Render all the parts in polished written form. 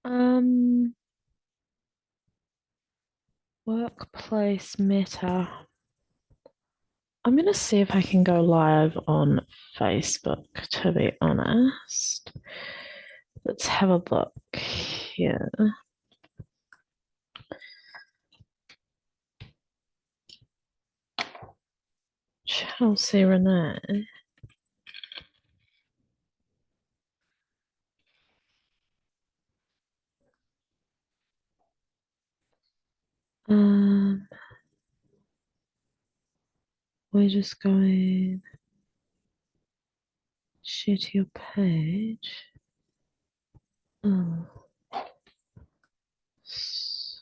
Um, Workplace meta. I'm gonna see if I can go live on Facebook, to be honest. Let's have a look here. Chelsea Renee. Um, we're just going share to your page. Oh, so,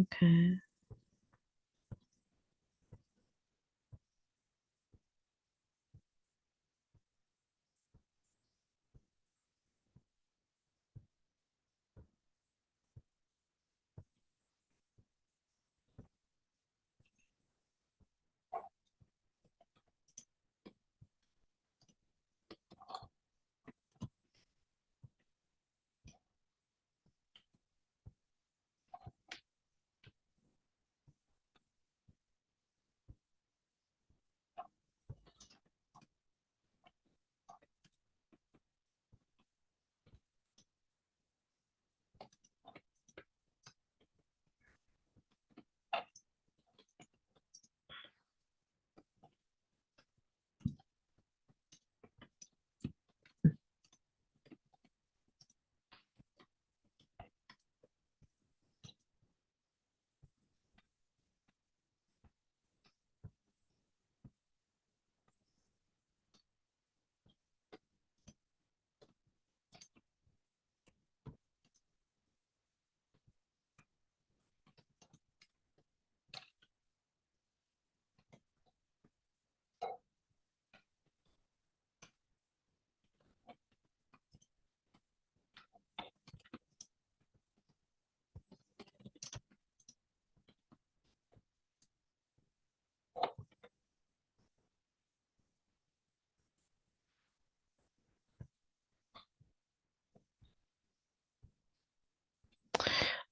okay.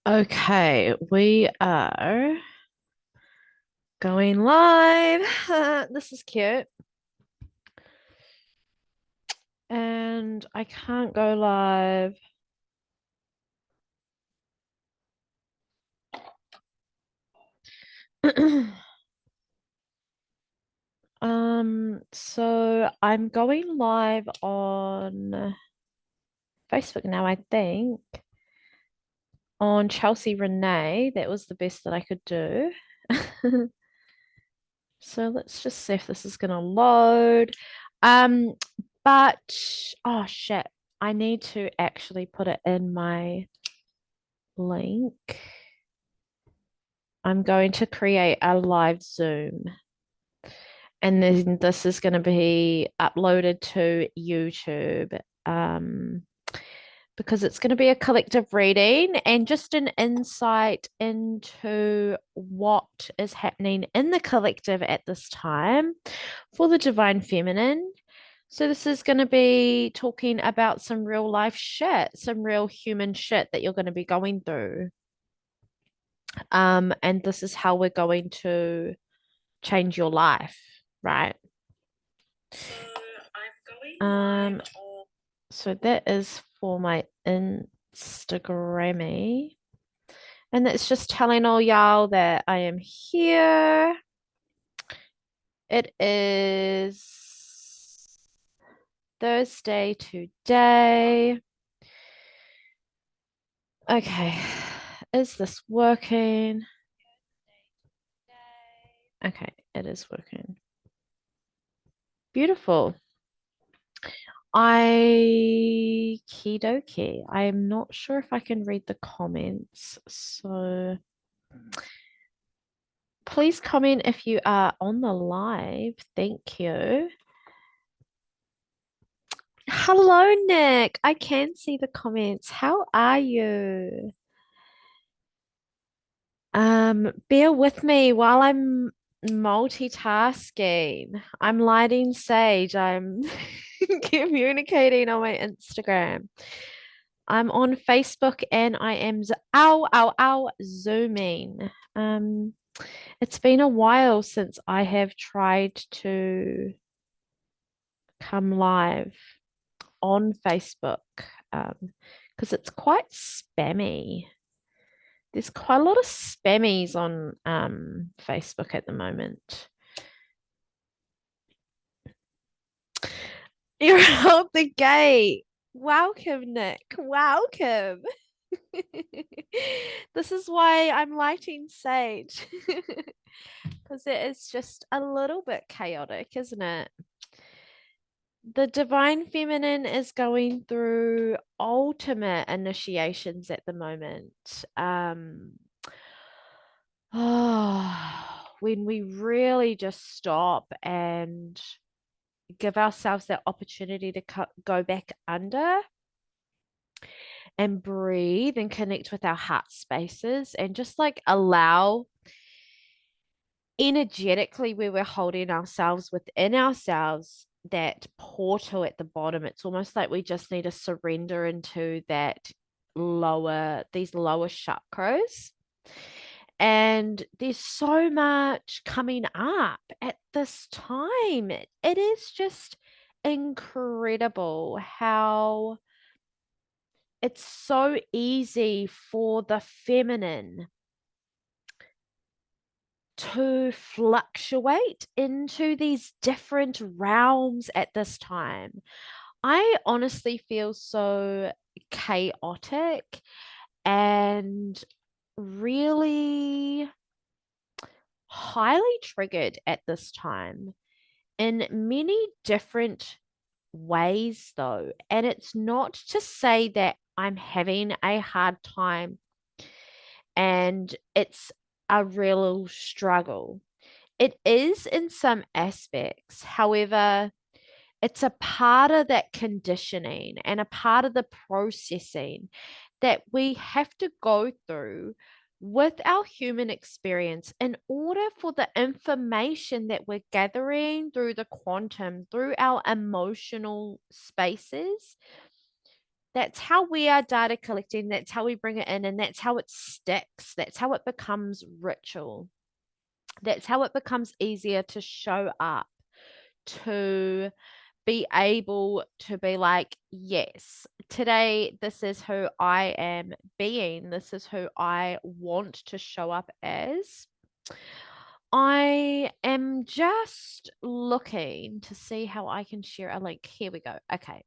Okay, we are going live. This is cute. And I can't go live. So I'm going live on Facebook now, I think, on Chelsea Renee. That was the best that I could do. So let's just see if this is gonna load. Um, but oh shit, I need to actually put it in my link. I'm going to create a live Zoom. And then this is going to be uploaded to YouTube because it's going to be a collective reading and just an insight into what is happening in the collective at this time for the divine feminine. So, this is going to be talking about some real life shit, some real human shit that you're going to be going through. And this is how we're going to change your life, right? So that is for my Instagrammy. And that's just telling all y'all that I am here. It is Thursday today. Okay. Is this working? Okay, it is working. Beautiful. Okie dokie. I'm not sure if I can read the comments. So please comment if you are on the live. Thank you. Hello, Nick. I can see the comments. How are you? Bear with me while I'm Multitasking. I'm lighting sage. I'm communicating on my Instagram. I'm on Facebook and I am zooming. It's been a while since I have tried to come live on Facebook because it's quite spammy. There's quite a lot of spammies on Facebook at the moment. You're out the gate. Welcome, Nick. Welcome. This is why I'm lighting sage because it is just a little bit chaotic, isn't it? The divine feminine is going through ultimate initiations at the moment. When we really just stop and give ourselves that opportunity to go back under and breathe and connect with our heart spaces and just like allow energetically where we're holding ourselves within ourselves that portal at the bottom. It's almost like we just need to surrender into these lower chakras. And there's so much coming up at this time. It is just incredible how it's so easy for the feminine to fluctuate into these different realms at this time. I honestly feel so chaotic and really highly triggered at this time in many different ways, though. And it's not to say that I'm having a hard time and it's a real struggle. It is in some aspects. However, it's a part of that conditioning and a part of the processing that we have to go through with our human experience in order for the information that we're gathering through the quantum, through our emotional spaces. That's how we are data collecting. That's how we bring it in, and that's how it sticks. That's how it becomes ritual. That's how it becomes easier to show up, to be able to be like, yes, today this is who I am being, this is who I want to show up as. I am just looking to see how I can share a link. Here we go. Okay.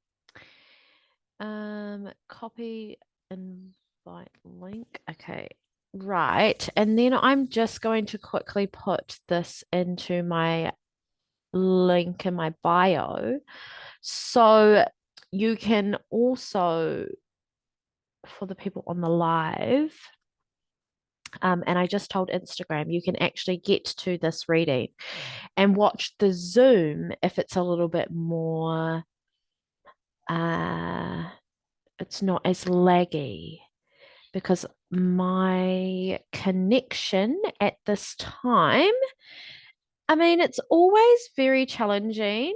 Copy invite link. Okay. Right. And then I'm just going to quickly put this into my link in my bio. So you can also, for the people on the live, and I just told Instagram, you can actually get to this reading and watch the Zoom if it's a little bit more, it's not as laggy because my connection at this time, I mean, it's always very challenging.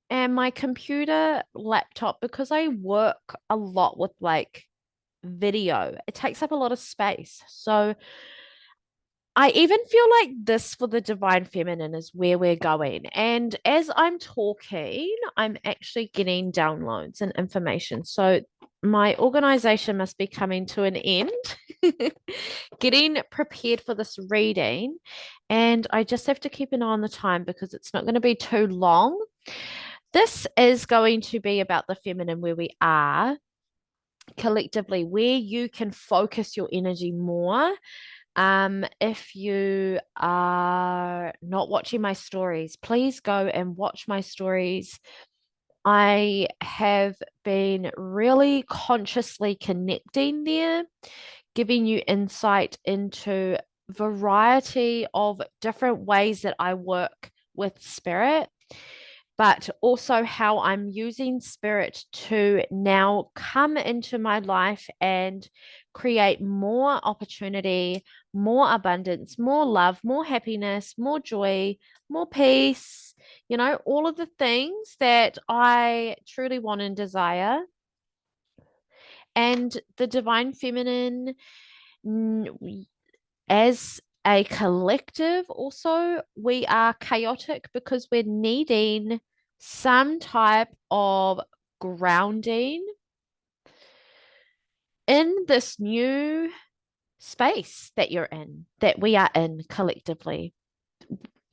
And my computer laptop, because I work a lot with like video, it takes up a lot of space. So I even feel like this for the divine feminine is where we're going. And as I'm talking, I'm actually getting downloads and information. So my organization must be coming to an end, getting prepared for this reading. And I just have to keep an eye on the time because it's not going to be too long. This is going to be about the feminine, where we are collectively, where you can focus your energy more. If you are not watching my stories, please go and watch my stories. I have been really consciously connecting there, giving you insight into variety of different ways that I work with spirit, but also how I'm using spirit to now come into my life and create more opportunity, more abundance, more love, more happiness, more joy, more peace, all of the things that I truly want and desire. And the divine feminine, as a collective, also, we are chaotic because we're needing some type of grounding in this new space that you're in, that we are in collectively.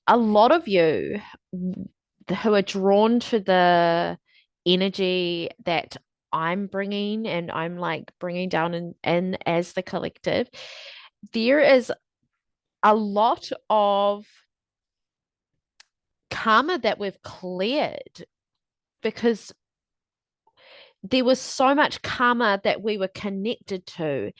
A lot of you who are drawn to the energy that I'm bringing and I'm like bringing down in as the collective, there is a lot of karma that we've cleared because there was so much karma that we were connected to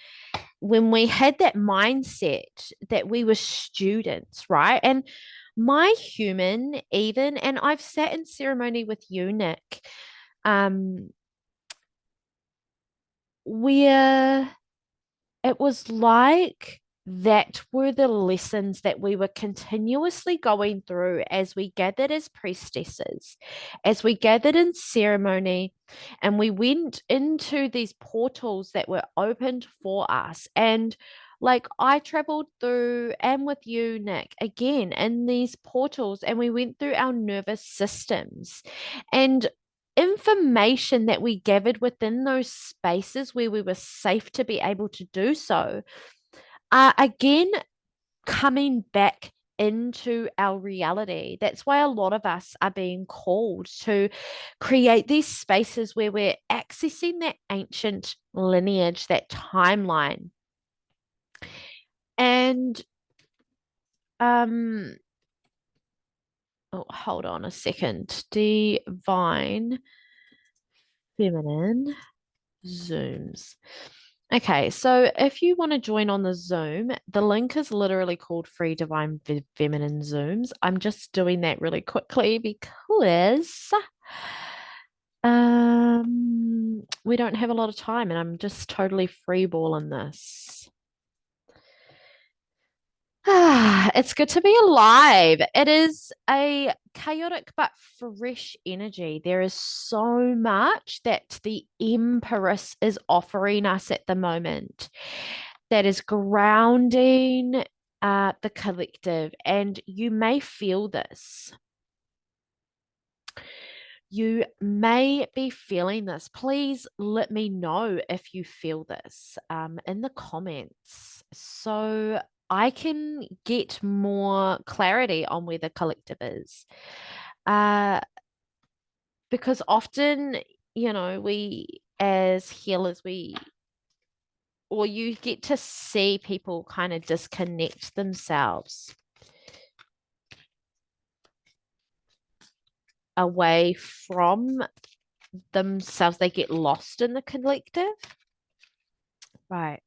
when we had that mindset that we were students, right? And my human, even, and I've sat in ceremony with you, Nick, where it was like that were the lessons that we were continuously going through as we gathered as priestesses, as we gathered in ceremony, and we went into these portals that were opened for us. And like I traveled through and with you, Nick, again in these portals, and we went through our nervous systems and information that we gathered within those spaces where we were safe to be able to do so are again coming back into our reality. That's why a lot of us are being called to create these spaces where we're accessing that ancient lineage, that timeline. And oh, hold on a second. Divine feminine Zooms. Okay, so if you want to join on the Zoom, the link is literally called Free Divine Feminine Zooms. I'm just doing that really quickly because we don't have a lot of time and I'm just totally freeballing this. It's good to be alive. It is a chaotic but fresh energy. There is so much that the Empress is offering us at the moment that is grounding the collective. And you may feel this. You may be feeling this. Please let me know if you feel this in the comments so I can get more clarity on where the collective is. Because often, we as healers, or you get to see people kind of disconnect themselves away from themselves. They get lost in the collective. Right.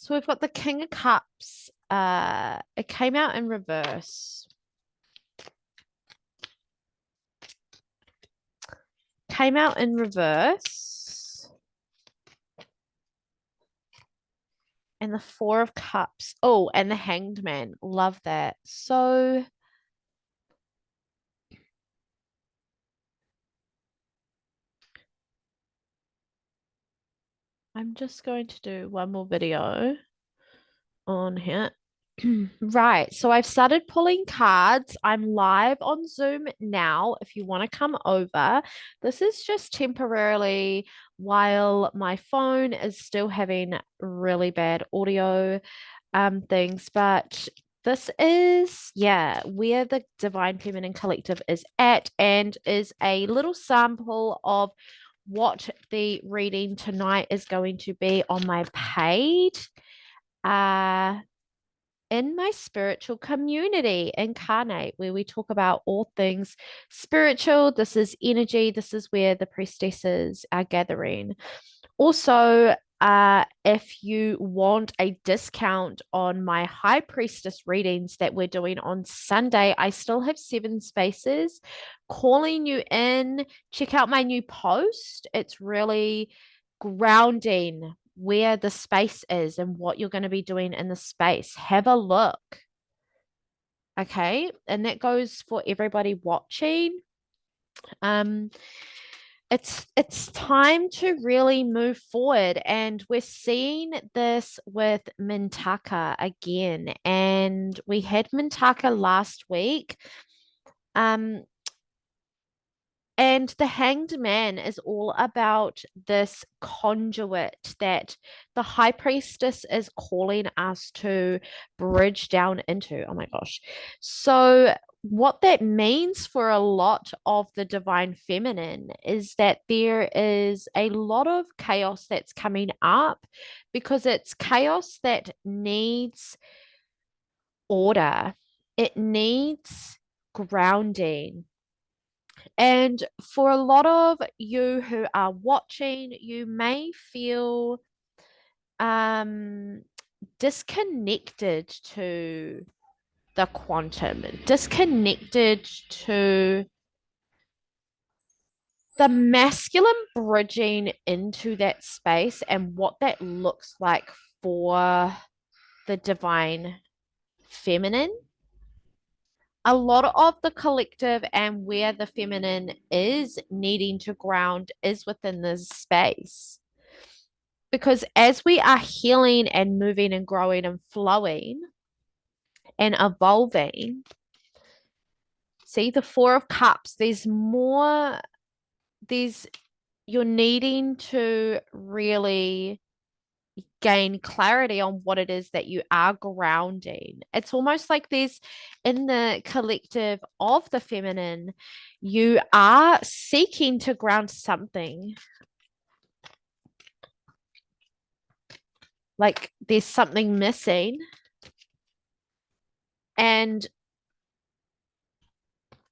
So we've got the King of Cups. It came out in reverse. Came out in reverse. And the Four of Cups. Oh, and the Hanged Man. Love that. So I'm just going to do one more video on here. Right, so I've started pulling cards. I'm live on Zoom now if you want to come over. This is just temporarily while my phone is still having really bad audio things, but this is, yeah, where the Divine Feminine Collective is at and is a little sample of what the reading tonight is going to be on my page. In my spiritual community, Incarnate, where we talk about all things spiritual. This is energy. This is where the priestesses are gathering. Also, if you want a discount on my High Priestess readings that we're doing on Sunday, I still have 7 spaces calling you in. Check out my new post. It's really grounding where the space is and what you're going to be doing in the space. Have a look. Okay. And that goes for everybody watching. Um, it's time to really move forward, and we're seeing this with Mintaka again, and we had Mintaka last week. um And the Hanged Man is all about this conduit that the High Priestess is calling us to bridge down into. Oh my gosh. So, what that means for a lot of the Divine Feminine is that there is a lot of chaos that's coming up, because it's chaos that needs order, it needs grounding. And for a lot of you who are watching, you may feel um, disconnected to the quantum, disconnected to the masculine bridging into that space and what that looks like for the divine feminine. A lot of the collective and where the feminine is needing to ground is within this space. Because as we are healing and moving and growing and flowing and evolving, see the Four of Cups, there's more, there's, you're needing to really gain clarity on what it is that you are grounding. It's almost like there's, in the collective of the feminine, you are seeking to ground something. Like there's something missing. And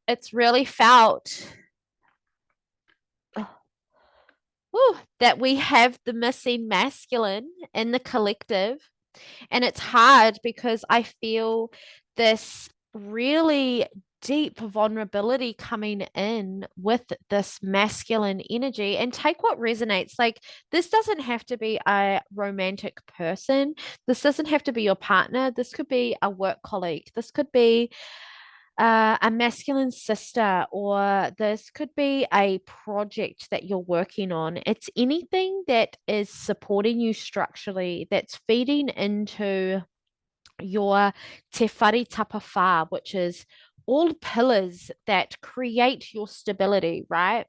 it's really felt that we have the missing masculine in the collective. And it's hard because I feel this really deep vulnerability coming in with this masculine energy. And take what resonates. Like, this doesn't have to be a romantic person, this doesn't have to be your partner, this could be a work colleague, this could be a masculine sister, or this could be a project that you're working on. It's anything that is supporting you structurally, that's feeding into your te whare tapawha, which is all pillars that create your stability, right?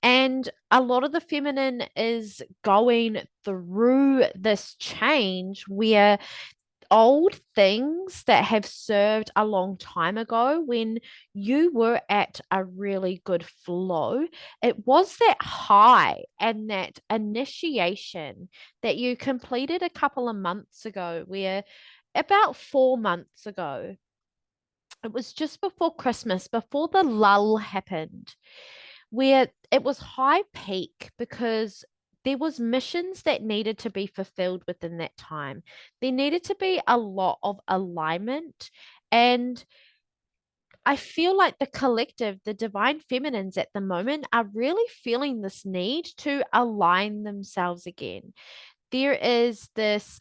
And a lot of the feminine is going through this change where old things that have served a long time ago, when you were at a really good flow, it was that high and that initiation that you completed a couple of months ago, where about 4 months ago, it was just before Christmas, before the lull happened, where it was high peak because there was missions that needed to be fulfilled within that time. There needed to be a lot of alignment. And I feel like the collective, the divine feminines at the moment, are really feeling this need to align themselves again. There is this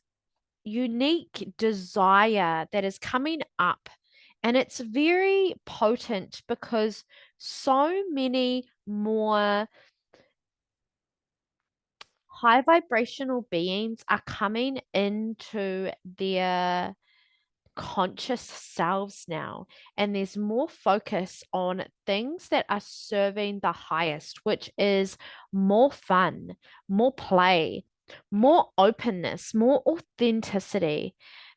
unique desire that is coming up, and it's very potent because so many more high vibrational beings are coming into their conscious selves now, and there's more focus on things that are serving the highest, which is more fun, more play, more openness, more authenticity,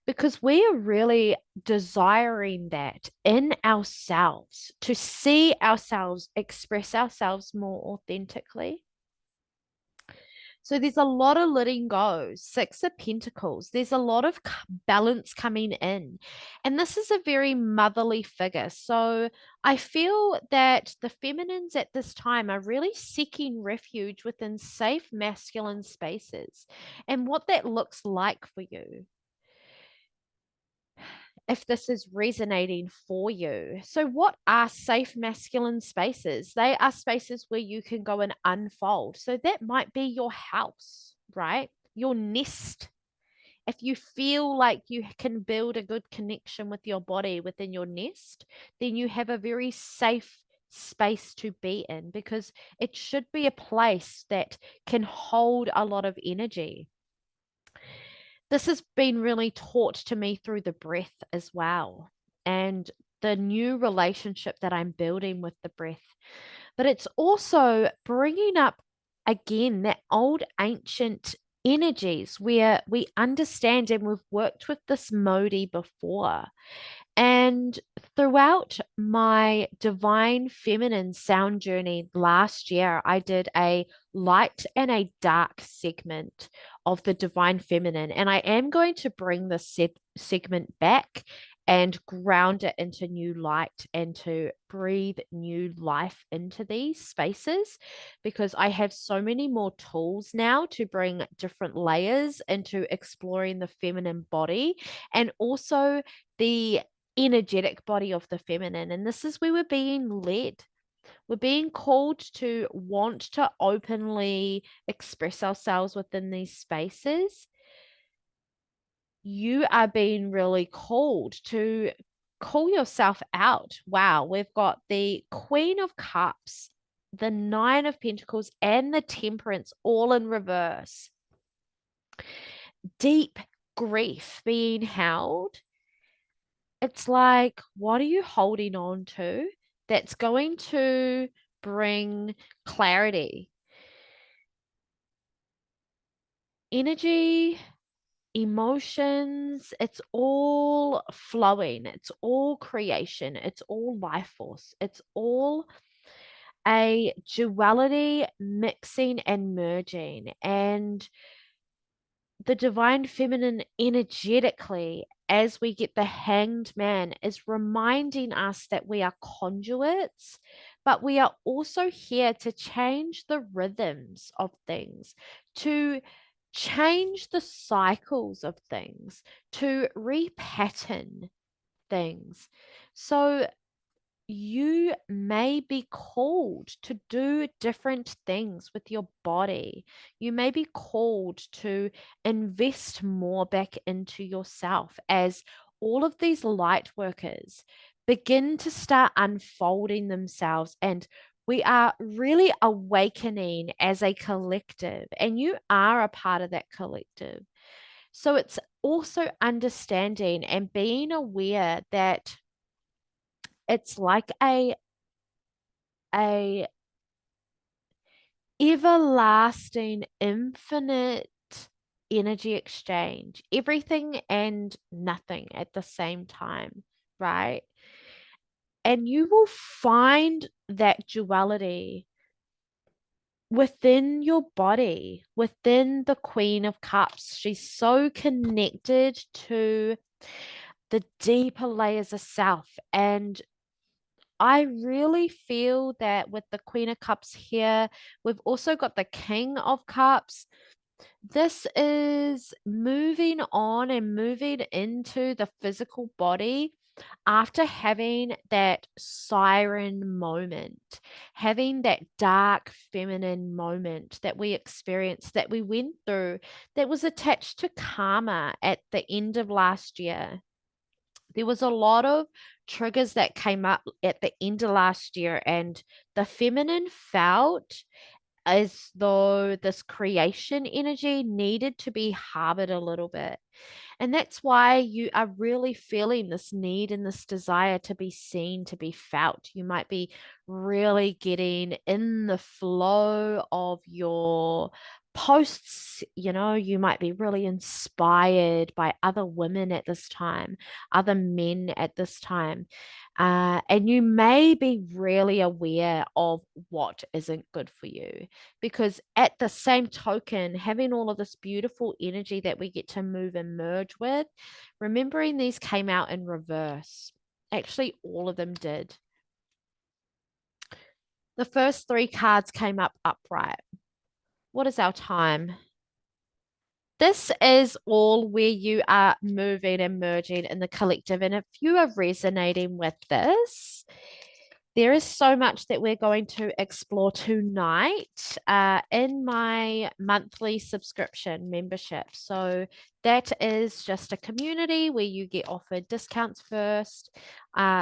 because we are really desiring that in ourselves, to see ourselves, express ourselves more authentically. So there's a lot of letting go. Six of Pentacles. There's a lot of balance coming in. And this is a very motherly figure. So I feel that the feminines at this time are really seeking refuge within safe masculine spaces, and what that looks like for you. if this is resonating for you. So, what are safe masculine spaces? They are spaces where you can go and unfold. So, that might be your house, right? Your nest. If you feel like you can build a good connection with your body within your nest, then you have a very safe space to be in, because it should be a place that can hold a lot of energy. This has been really taught to me through the breath as well, and the new relationship that I'm building with the breath. But it's also bringing up again that old ancient energies where we understand, and we've worked with this Modi before. And throughout my divine feminine sound journey last year, I did a light and a dark segment of the divine feminine. And I am going to bring this segment back and ground it into new light and to breathe new life into these spaces, because I have so many more tools now to bring different layers into exploring the feminine body, and also the energetic body of the feminine. And this is where we're being led. We're being called to want to openly express ourselves within these spaces. You are being really called to call yourself out. Wow, we've got the Queen of Cups, the Nine of Pentacles, and the Temperance all in reverse. Deep grief being held. It's like, what are you holding on to that's going to bring clarity? Energy, emotions, it's all flowing, it's all creation, it's all life force, it's all a duality mixing and merging. And the divine feminine energetically, as we get the hanged man, is reminding us that we are conduits, but we are also here to change the rhythms of things, to change the cycles of things, to repattern things. So you may be called to do different things with your body. You may be called to invest more back into yourself as all of these light workers begin to start unfolding themselves. And we are really awakening as a collective, and you are a part of that collective. So it's also understanding and being aware that it's like a everlasting infinite energy exchange, everything and nothing at the same time, right? And you will find that duality within your body, within the Queen of Cups. She's so connected to the deeper layers of self. And I really feel that with the Queen of Cups here, we've also got the King of Cups. This is moving on and moving into the physical body after having that siren moment, having that dark feminine moment that we experienced, that we went through, that was attached to karma at the end of last year. There was a lot of triggers that came up at the end of last year, and the feminine felt as though this creation energy needed to be harbored a little bit. And that's why you are really feeling this need and this desire to be seen, to be felt. You might be really getting in the flow of your posts. You might be really inspired by other women at this time, other men at this time. And you may be really aware of what isn't good for you, because at the same token, having all of this beautiful energy that we get to move and merge with, remembering these came out in reverse. Actually, all of them did. The first three cards came up upright. What is our time? This is all where you are moving and merging in the collective. And if you are resonating with this, there is so much that we're going to explore tonight in my monthly subscription membership. So that is just a community where you get offered discounts first.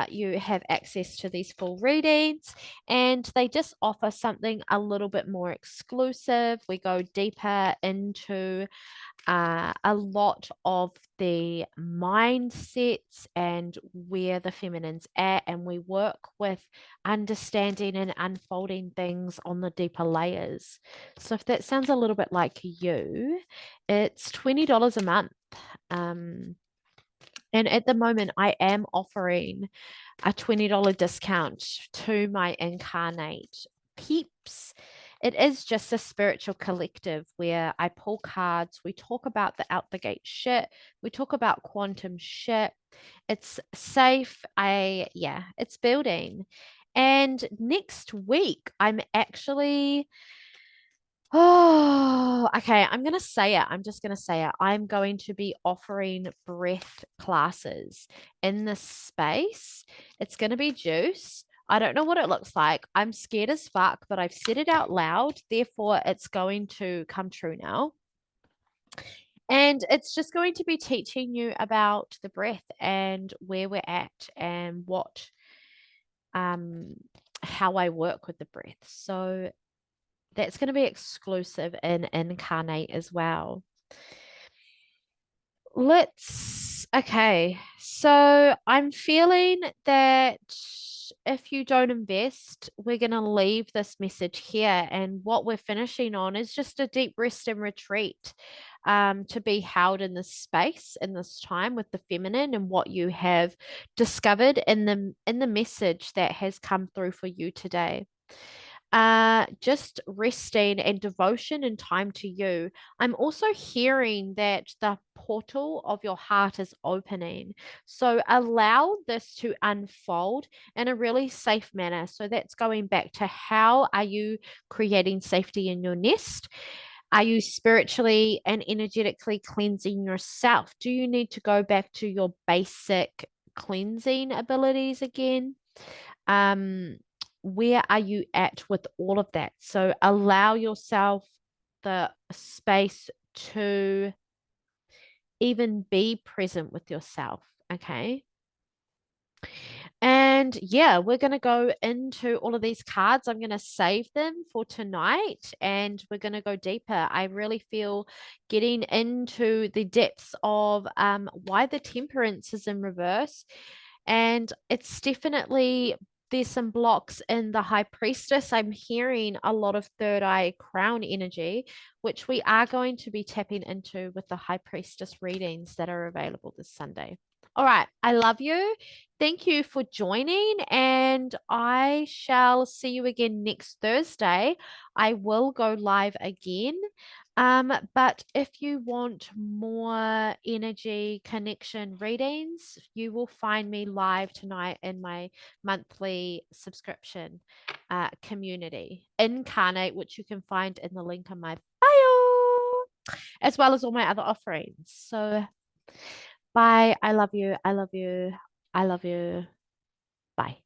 You have access to these full readings, and they just offer something a little bit more exclusive. We go deeper into a lot of the mindsets and where the feminine's at, and we work with understanding and unfolding things on the deeper layers. So, if that sounds a little bit like you, it's $20 a month. Um, and at the moment, I am offering a $20 discount to my incarnate peeps. It is just a spiritual collective where I pull cards. We talk about the out the gate shit. We talk about quantum shit. It's safe. Yeah, it's building. And next week, I'm actually Oh, okay. I'm going to say it. I'm just going to say it. I'm going to be offering breath classes in this space. It's going to be juice. I don't know what it looks like. I'm scared as fuck, but I've said it out loud. Therefore, it's going to come true now. And it's just going to be teaching you about the breath and where we're at and um, how I work with the breath. So that's going to be exclusive in Incarnate as well. Okay. So I'm feeling that if you don't invest, we're going to leave this message here. And what we're finishing on is just a deep rest and retreat to be held in this space in this time with the feminine and what you have discovered in the message that has come through for you today. Just resting and devotion and time to you. I'm also hearing that the portal of your heart is opening. So allow this to unfold in a really safe manner. So that's going back to how are you creating safety in your nest? Are you spiritually and energetically cleansing yourself? Do you need to go back to your basic cleansing abilities again? um where are you at with all of that? So allow yourself the space to even be present with yourself. Okay. And yeah, we're going to go into all of these cards. I'm going to save them for tonight and we're going to go deeper. I really feel getting into the depths of why the temperance is in reverse. And it's definitely, there's some blocks in the high priestess. I'm hearing a lot of third eye crown energy, which we are going to be tapping into with the high priestess readings that are available this Sunday. All right. I love you. Thank you for joining, and I shall see you again next Thursday. I will go live again. But if you want more energy connection readings, you will find me live tonight in my monthly subscription community, Incarnate, which you can find in the link in my bio, as well as all my other offerings. So, bye. I love you. I love you. I love you. Bye.